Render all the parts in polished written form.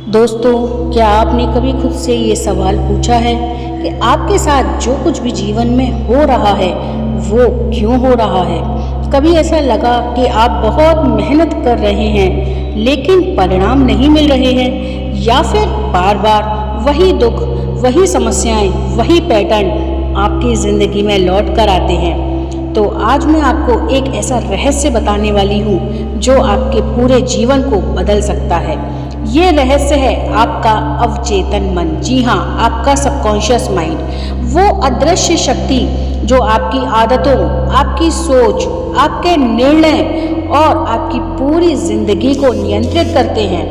दोस्तों, क्या आपने कभी खुद से ये सवाल पूछा है कि आपके साथ जो कुछ भी जीवन में हो रहा है वो क्यों हो रहा है? कभी ऐसा लगा कि आप बहुत मेहनत कर रहे हैं लेकिन परिणाम नहीं मिल रहे हैं, या फिर बार बार वही दुख, वही समस्याएं, वही पैटर्न आपकी ज़िंदगी में लौट कर आते हैं? तो आज मैं आपको एक ऐसा रहस्य बताने वाली हूँ जो आपके पूरे जीवन को बदल सकता है। ये रहस्य है आपका अवचेतन मन। जी हाँ, आपका सबकॉन्शियस माइंड, वो अदृश्य शक्ति जो आपकी आदतों, आपकी सोच, आपके निर्णय और आपकी पूरी जिंदगी को नियंत्रित करते हैं।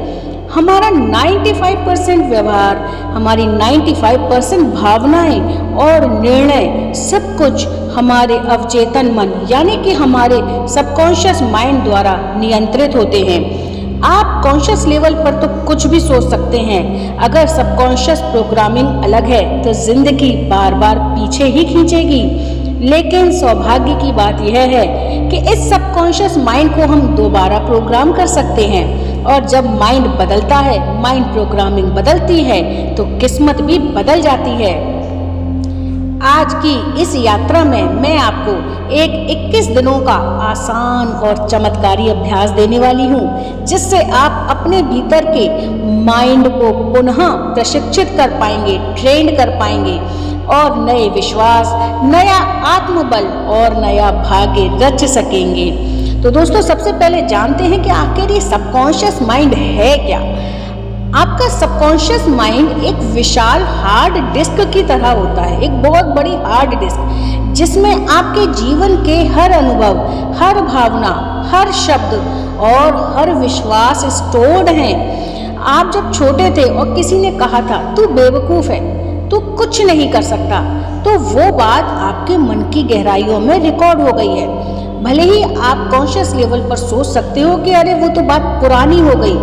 हमारा 95% व्यवहार, हमारी 95% भावनाएं और निर्णय, सब कुछ हमारे अवचेतन मन यानी कि हमारे सबकॉन्शियस माइंड द्वारा नियंत्रित होते हैं। आप कॉन्शियस लेवल पर तो कुछ भी सोच सकते हैं, अगर सबकॉन्शियस प्रोग्रामिंग अलग है तो जिंदगी बार बार पीछे ही खींचेगी। लेकिन सौभाग्य की बात यह है कि इस सबकॉन्शियस माइंड को हम दोबारा प्रोग्राम कर सकते हैं, और जब माइंड बदलता है, माइंड प्रोग्रामिंग बदलती है, तो किस्मत भी बदल जाती है। आज की इस यात्रा में मैं आपको एक 21 दिनों का आसान और चमत्कारी अभ्यास देने वाली हूँ, जिससे आप अपने भीतर के माइंड को पुनः प्रशिक्षित कर पाएंगे, ट्रेंड कर पाएंगे और नए विश्वास, नया आत्मबल और नया भाग्य रच सकेंगे। तो दोस्तों, सबसे पहले जानते हैं कि आखिर ये सबकॉन्शियस माइंड है क्या। आपका सबकॉन्शियस माइंड एक विशाल हार्ड डिस्क की तरह होता है, एक बहुत बड़ी हार्ड डिस्क, जिसमें आपके जीवन के हर अनुभव, हर भावना, हर शब्द और हर विश्वास स्टोर्ड हैं। आप जब छोटे थे और किसी ने कहा था तू बेवकूफ़ है, तू कुछ नहीं कर सकता, तो वो बात आपके मन की गहराइयों में रिकॉर्ड हो गई है। भले ही आप कॉन्शियस लेवल पर सोच सकते हो कि अरे वो तो बात पुरानी हो गई,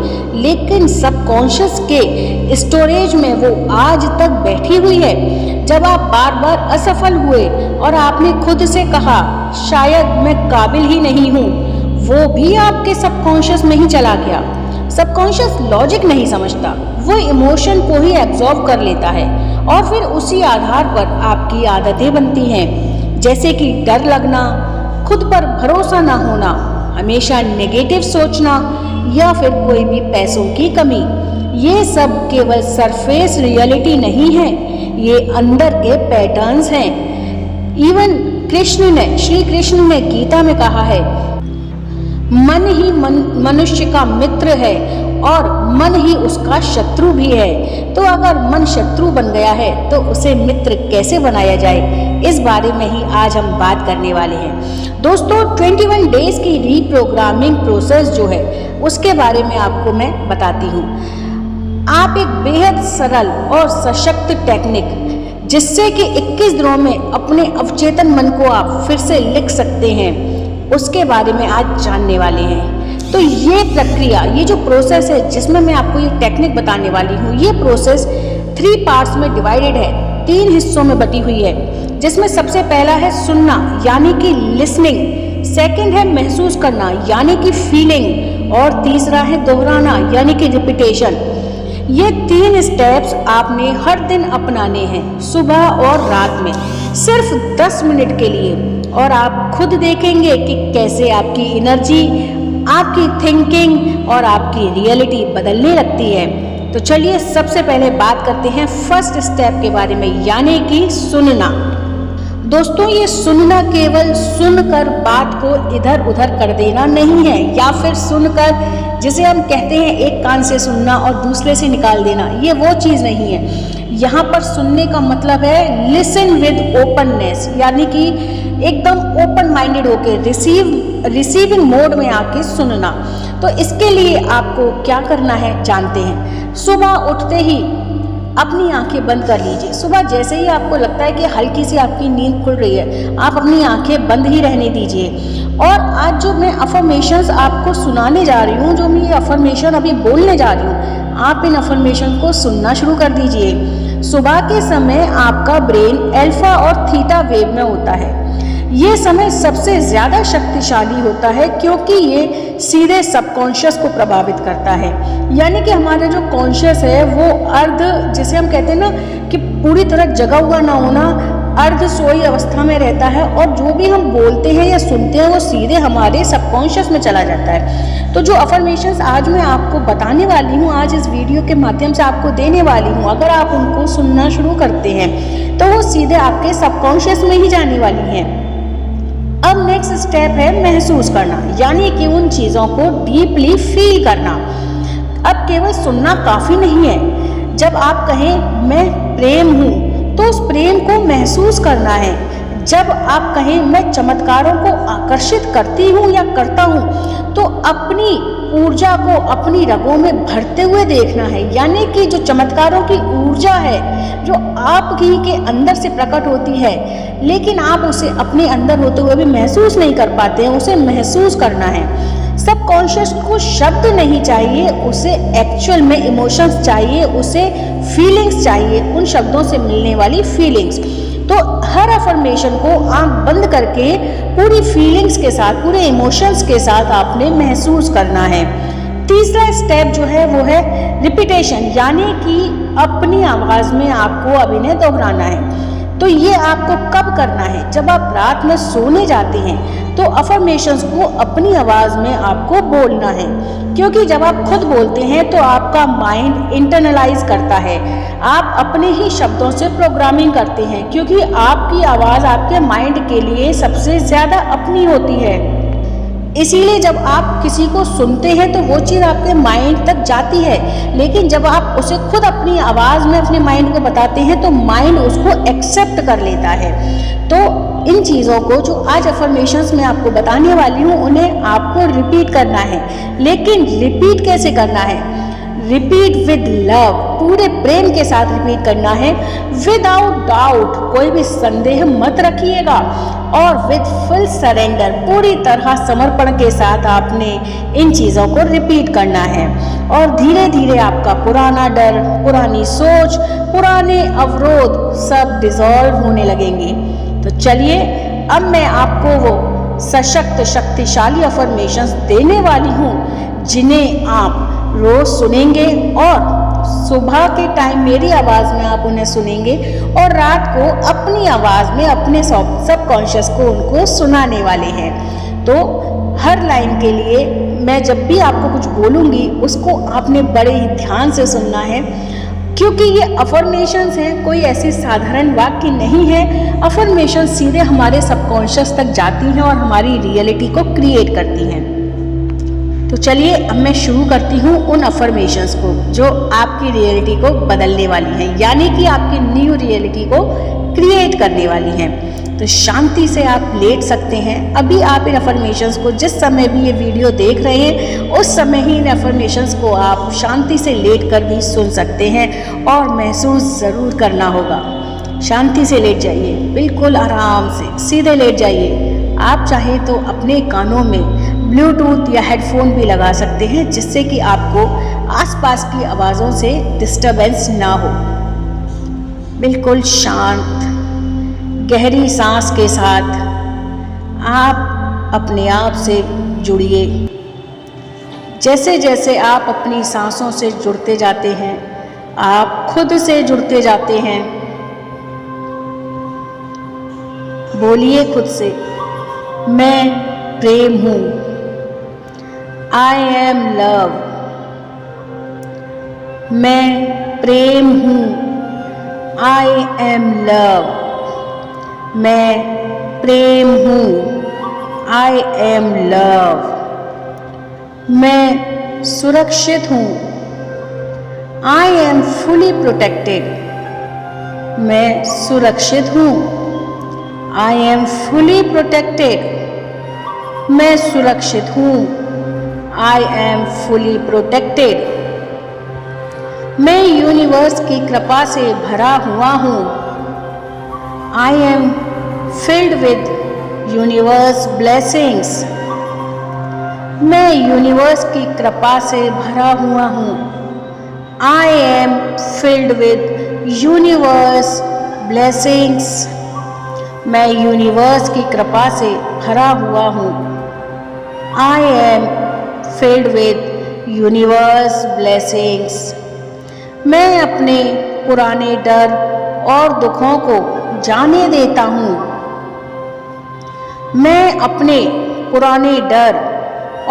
लेकिन सबकॉन्शियस के स्टोरेज में वो आज तक बैठी हुई है। जब आप बार बार असफल हुए और आपने खुद से कहा शायद मैं काबिल ही नहीं हूँ, वो भी आपके सबकॉन्शियस में ही चला गया। सबकॉन्शियस लॉजिक नहीं समझता, वो इमोशन को ही एब्जॉर्ब कर लेता है और फिर उसी आधार पर आपकी आदतें बनती हैं, जैसे कि डर लगना, खुद पर भरोसा ना होना, हमेशा नेगेटिव सोचना या फिर कोई भी पैसों की कमी। ये सब केवल सरफेस रियलिटी नहीं है, ये अंदर के पैटर्न्स हैं। इवन श्री कृष्ण ने गीता में कहा है, मन ही मनुष्य का मित्र है और मन ही उसका शत्रु भी है। तो अगर मन शत्रु बन गया है तो उसे मित्र कैसे बनाया जाए, इस बारे में ही आज हम बात करने वाले हैं। दोस्तों, 21 डेज की रीप्रोग्रामिंग प्रोसेस जो है उसके बारे में आपको मैं बताती हूँ। आप एक बेहद सरल और सशक्त टेक्निक, जिससे कि 21 दिनों में अपने अवचेतन मन को आप फिर से लिख सकते हैं, उसके बारे में आज जानने वाले हैं। तो ये प्रक्रिया, ये जो प्रोसेस है जिसमें मैं आपको ये टेक्निक बताने वाली हूँ, ये प्रोसेस 3 पार्ट्स में डिवाइडेड है, 3 हिस्सों में बटी हुई है, जिसमें सबसे पहला है सुनना यानी कि लिसनिंग, सेकंड है महसूस करना यानी कि फीलिंग, और तीसरा है दोहराना यानी कि रिपीटेशन। ये 3 स्टेप्स आपने हर दिन अपनाने हैं, सुबह और रात में, सिर्फ 10 मिनट के लिए, और आप खुद देखेंगे कि कैसे आपकी एनर्जी, आपकी थिंकिंग और आपकी रियलिटी बदलने लगती है। तो चलिए सबसे पहले बात करते हैं फर्स्ट स्टेप के बारे में, यानी कि सुनना। दोस्तों, ये सुनना केवल सुनकर बात को इधर उधर कर देना नहीं है, या फिर सुनकर जिसे हम कहते हैं एक कान से सुनना और दूसरे से निकाल देना, ये वो चीज़ नहीं है। यहाँ पर सुनने का मतलब है लिसन विद ओपननेस, यानी कि एकदम ओपन माइंडेड होके रिसीविंग मोड में आके सुनना। तो इसके लिए आपको क्या करना है जानते हैं। सुबह उठते ही अपनी आंखें बंद कर लीजिए। सुबह जैसे ही आपको लगता है कि हल्की सी आपकी नींद खुल रही है, आप अपनी आंखें बंद ही रहने दीजिए। और आज जो मैं अफर्मेशंस आपको सुनाने जा रही हूँ, जो मैं ये अफर्मेशन अभी बोलने जा रही हूँ, आप इन अफर्मेशन को सुनना शुरू कर दीजिए। सुबह के समय आपका ब्रेन अल्फा और थीटा वेव में होता है। ये समय सबसे ज़्यादा शक्तिशाली होता है क्योंकि ये सीधे सबकॉन्शियस को प्रभावित करता है। यानी कि हमारा जो कॉन्शियस है वो अर्ध, जिसे हम कहते हैं ना कि पूरी तरह जगा हुआ ना होना, अर्ध सोई अवस्था में रहता है, और जो भी हम बोलते हैं या सुनते हैं वो सीधे हमारे सबकॉन्शियस में चला जाता है। तो जो अफर्मेशंस आज मैं आपको बताने वाली हूँ, आज इस वीडियो के माध्यम से आपको देने वाली हूँ, अगर आप उनको सुनना शुरू करते हैं तो वो सीधे आपके सबकॉन्शियस में ही जाने वाली हैं। अब नेक्स्ट स्टेप है महसूस करना, यानी कि उन चीज़ों को डीपली फील करना। अब केवल सुनना काफ़ी नहीं है। जब आप कहें मैं प्रेम हूँ तो उस प्रेम को महसूस करना है। जब आप कहें मैं चमत्कारों को आकर्षित करती हूँ या करता हूँ, तो अपनी ऊर्जा को अपनी रगों में भरते हुए देखना है। यानी कि जो चमत्कारों की ऊर्जा है जो आपकी के अंदर से प्रकट होती है, लेकिन आप उसे अपने अंदर होते हुए भी महसूस नहीं कर पाते हैं, उसे महसूस करना है। सबकॉन्शियस को शब्द नहीं चाहिए, उसे एक्चुअल में इमोशंस चाहिए, उसे फीलिंग्स चाहिए, उन शब्दों से मिलने वाली फीलिंग्स। तो हर अफर्मेशन को आंख बंद करके पूरी फीलिंग्स के साथ, पूरे इमोशंस के साथ आपने महसूस करना है। तीसरा स्टेप जो है वो है रिपीटेशन, यानी कि अपनी आवाज़ में आपको अभिनय दोहराना है। तो ये आपको कब करना है? जब आप रात में सोने जाते हैं तो अफर्मेशंस को अपनी आवाज़ में आपको बोलना है, क्योंकि जब आप खुद बोलते हैं तो आपका माइंड इंटरनलाइज करता है, आप अपने ही शब्दों से प्रोग्रामिंग करते हैं, क्योंकि आपकी आवाज़ आपके माइंड के लिए सबसे ज़्यादा अपनी होती है। इसीलिए जब आप किसी को सुनते हैं तो वो चीज़ आपके माइंड तक जाती है, लेकिन जब आप उसे खुद अपनी आवाज़ में अपने माइंड को बताते हैं तो माइंड उसको एक्सेप्ट कर लेता है। तो इन चीज़ों को जो आज अफर्मेशंस मैं आपको बताने वाली हूँ उन्हें आपको रिपीट करना है। लेकिन रिपीट कैसे करना है? रिपीट विद लव, पूरे प्रेम के साथ रिपीट करना है, विदाउट डाउट, कोई भी संदेह मत रखिएगा, और विद फुल सरेंडर, पूरी तरह समर्पण के साथ आपने इन चीज़ों को रिपीट करना है। और धीरे धीरे आपका पुराना डर, पुरानी सोच, पुराने अवरोध सब डिसॉल्व होने लगेंगे। तो चलिए अब मैं आपको वो सशक्त शक्तिशाली अफर्मेशंस देने वाली हूँ जिन्हें आप रोज सुनेंगे, और सुबह के टाइम मेरी आवाज़ में आप उन्हें सुनेंगे, और रात को अपनी आवाज़ में अपने सबकॉन्शियस को उनको सुनाने वाले हैं। तो हर लाइन के लिए मैं जब भी आपको कुछ बोलूँगी उसको आपने बड़े ही ध्यान से सुनना है, क्योंकि ये अफर्मेशंस हैं, कोई ऐसी साधारण वाक्य नहीं है। अफर्मेशन सीधे हमारे सबकॉन्शियस तक जाती हैं और हमारी रियलिटी को क्रिएट करती हैं। तो चलिए अब मैं शुरू करती हूँ उन अफर्मेशंस को जो आपकी रियलिटी को बदलने वाली हैं, यानी कि आपकी न्यू रियलिटी को क्रिएट करने वाली हैं। तो शांति से आप लेट सकते हैं। अभी आप इन अफर्मेशंस को जिस समय भी ये वीडियो देख रहे हैं उस समय ही इन अफर्मेशंस को आप शांति से लेट कर भी सुन सकते हैं, और महसूस ज़रूर करना होगा। शांति से लेट जाइए, बिल्कुल आराम से सीधे लेट जाइए। आप चाहें तो अपने कानों में ब्लूटूथ या हेडफोन भी लगा सकते हैं, जिससे कि आपको आसपास की आवाज़ों से डिस्टरबेंस ना हो। बिल्कुल शांत गहरी सांस के साथ आप अपने आप से जुड़िए। जैसे जैसे आप अपनी सांसों से जुड़ते जाते हैं आप खुद से जुड़ते जाते हैं। बोलिए खुद से, मैं प्रेम हूँ, आई एम लव। मैं प्रेम हूँ, आई एम लव। मैं प्रेम हूँ, आई एम लव। मैं सुरक्षित हूँ, आई एम फुली प्रोटेक्टेड। मैं सुरक्षित हूँ, आई एम फुली प्रोटेक्टेड। मैं सुरक्षित हूँ, आई एम फुली प्रोटेक्टेड। मैं यूनिवर्स की कृपा से भरा हुआ हूँ, I M filled with universe blessings. मैं यूनिवर्स की कृपा से भरा हुआ हूँ, I M filled with universe blessings. मैं यूनिवर्स की कृपा से भरा हुआ हूँ। I M filled with universe blessings. मैं अपने पुराने डर और दुखों को जाने देता हूँ। मैं अपने पुराने डर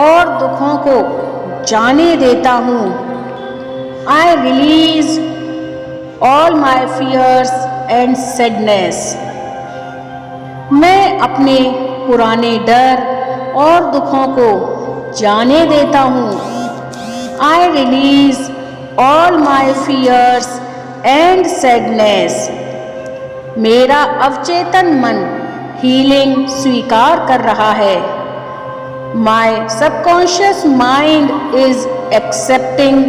और दुखों को जाने देता हूँ। I release all my fears and sadness. मैं अपने पुराने डर और दुखों को जाने देता हूँ। I release all my fears and sadness. मेरा अवचेतन मन हीलिंग स्वीकार कर रहा है। My subconscious mind is accepting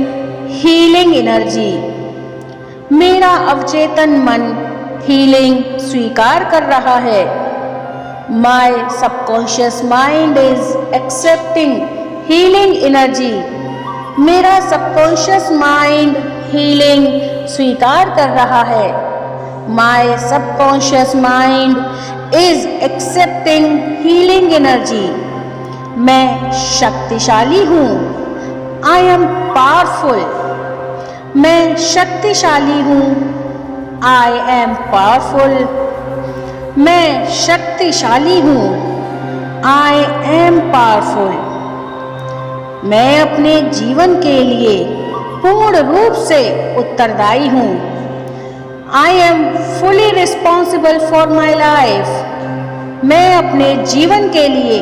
healing energy. मेरा अवचेतन मन हीलिंग स्वीकार कर रहा है। My subconscious mind is accepting healing energy. मेरा सबकॉन्शियस माइंड हीलिंग स्वीकार कर रहा है। My subconscious mind is accepting healing energy. मैं शक्तिशाली हूँ। I am powerful. मैं शक्तिशाली हूँ। I am powerful. मैं शक्तिशाली हूँ। I am powerful. मैं अपने जीवन के लिए पूर्ण रूप से उत्तरदायी हूँ। I am fully responsible for my life. मैं अपने जीवन के लिए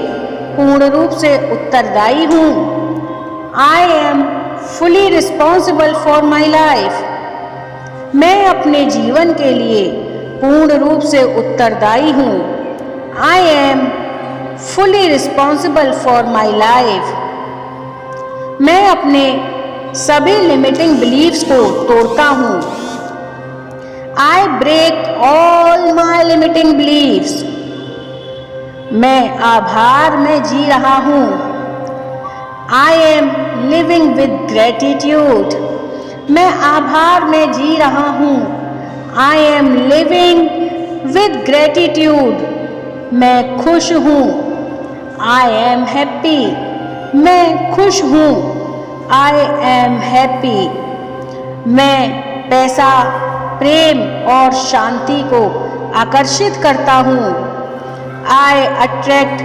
पूर्ण रूप से उत्तरदायी हूँ। I am fully responsible for my life. मैं अपने जीवन के लिए पूर्ण रूप से उत्तरदायी हूँ। I am fully responsible for my life. मैं अपने सभी लिमिटिंग बिलीव्स को तोड़ता हूँ। I break all my limiting believes. मैं आभार में जी रहा हूँ। I am living with gratitude. मैं आभार में जी रहा हूँ। I am living with gratitude. मैं खुश हूँ। I am happy. मैं खुश हूँ। I am happy. मैं पैसा, प्रेम और शांति को आकर्षित करता हूँ। I attract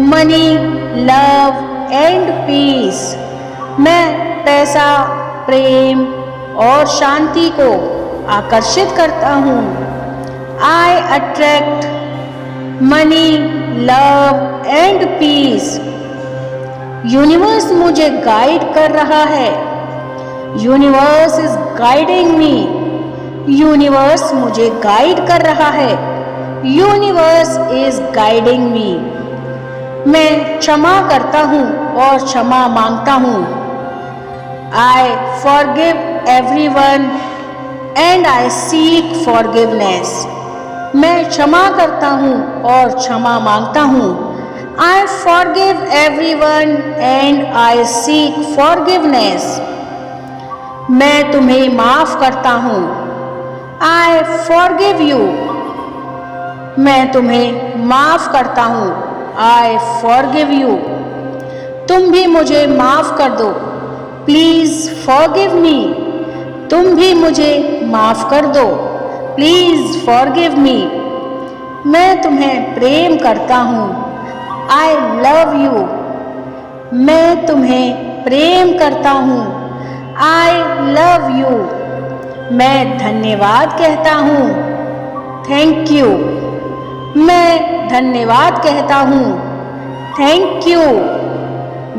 money, love and peace. मैं पैसा, प्रेम और शांति को आकर्षित करता हूँ। I attract money, love and peace. Universe मुझे गाइड कर रहा है। Universe is guiding me. Universe मुझे गाइड कर रहा है। Universe is guiding me. मैं क्षमा करता हूँ और क्षमा मांगता हूँ। I forgive everyone and I seek forgiveness. मैं क्षमा करता हूँ और क्षमा मांगता हूँ। I forgive everyone and I seek forgiveness. मैं तुम्हें माफ करता हूँ। I forgive you. मैं तुम्हें माफ करता हूँ। I forgive you. तुम भी मुझे माफ कर दो। Please forgive me. तुम भी मुझे माफ कर दो। Please forgive me. मैं तुम्हें प्रेम करता हूँ। I love you. मैं तुम्हें प्रेम करता हूँ। I love you. मैं धन्यवाद कहता हूँ। Thank you. मैं धन्यवाद कहता हूँ। Thank you.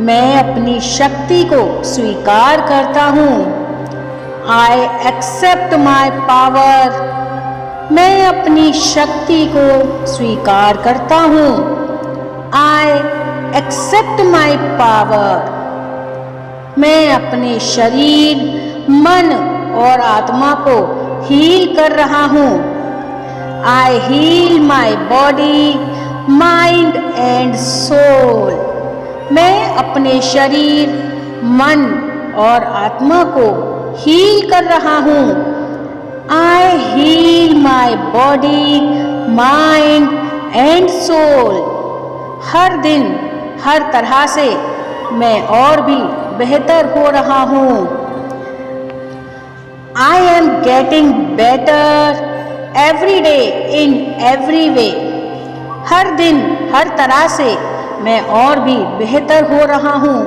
मैं अपनी शक्ति को स्वीकार करता हूँ। I accept my power. मैं अपनी शक्ति को स्वीकार करता हूँ। I accept my power. मैं अपने शरीर, मन और आत्मा को हील कर रहा हूँ। I heal my body, mind and soul. मैं अपने शरीर, मन और आत्मा को हील कर रहा हूँ। I heal my body, mind and soul. हर दिन हर तरह से मैं और भी बेहतर हो रहा हूँ। I am getting better every day in every way. हर दिन हर तरह से मैं और भी बेहतर हो रहा हूँ।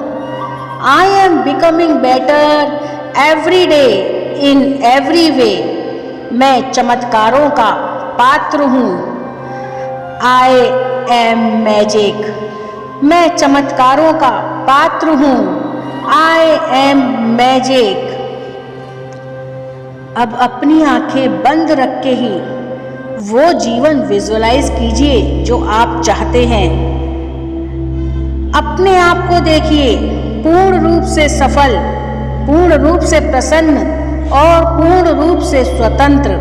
I am becoming better every day in every वे। मैं चमत्कारों का पात्र हूँ। I M magic. मैं चमत्कारों का पात्र हूँ। I M magic. अब अपनी आंखें बंद रख के ही वो जीवन विजुअलाइज कीजिए जो आप चाहते हैं। अपने आप को देखिए पूर्ण रूप से सफल, पूर्ण रूप से प्रसन्न और पूर्ण रूप से स्वतंत्र।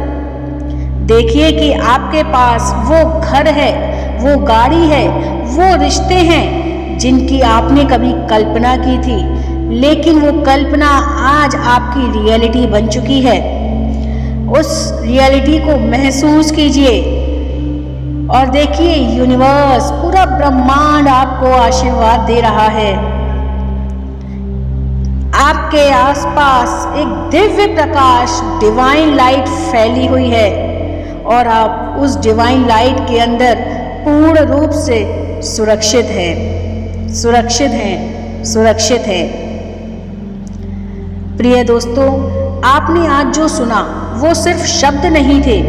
देखिए कि आपके पास वो घर है, वो गाड़ी है, वो रिश्ते हैं जिनकी आपने कभी कल्पना की थी, लेकिन वो कल्पना आज आपकी रियलिटी बन चुकी है। उस रियलिटी को महसूस कीजिए और देखिए यूनिवर्स, पूरा ब्रह्मांड आपको आशीर्वाद दे रहा है। आपके आसपास एक दिव्य प्रकाश, डिवाइन लाइट फैली हुई है और आप उस डिवाइन लाइट के अंदर पूर्ण रूप से सुरक्षित हैं, सुरक्षित हैं, सुरक्षित हैं। प्रिय दोस्तों, आपने आज जो सुना वो सिर्फ शब्द नहीं थे,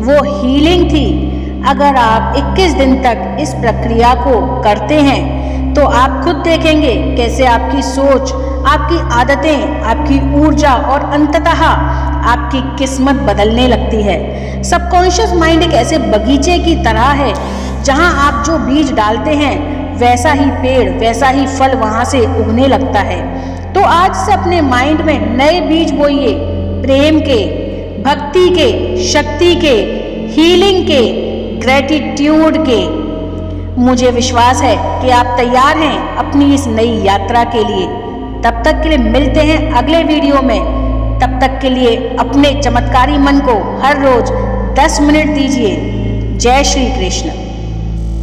वो हीलिंग थी। अगर आप 21 दिन तक इस प्रक्रिया को करते हैं तो आप खुद देखेंगे कैसे आपकी सोच, आपकी आदतें, आपकी ऊर्जा और अंततः आपकी किस्मत बदलने लगती है। सबकॉन्शियस माइंड एक ऐसे बगीचे की तरह है जहां आप जो बीज डालते हैं वैसा ही पेड़, वैसा ही फल वहां से उगने लगता है। तो आज से अपने माइंड में नए बीज बोइए, प्रेम के, भक्ति के, शक्ति के, हीलिंग के, ग्रेटिट्यूड के। मुझे विश्वास है कि आप तैयार हैं अपनी इस नई यात्रा के लिए। तब तक के लिए मिलते हैं अगले वीडियो में। तब तक के लिए अपने चमत्कारी मन को हर रोज 10 मिनट दीजिए। जय श्री कृष्ण।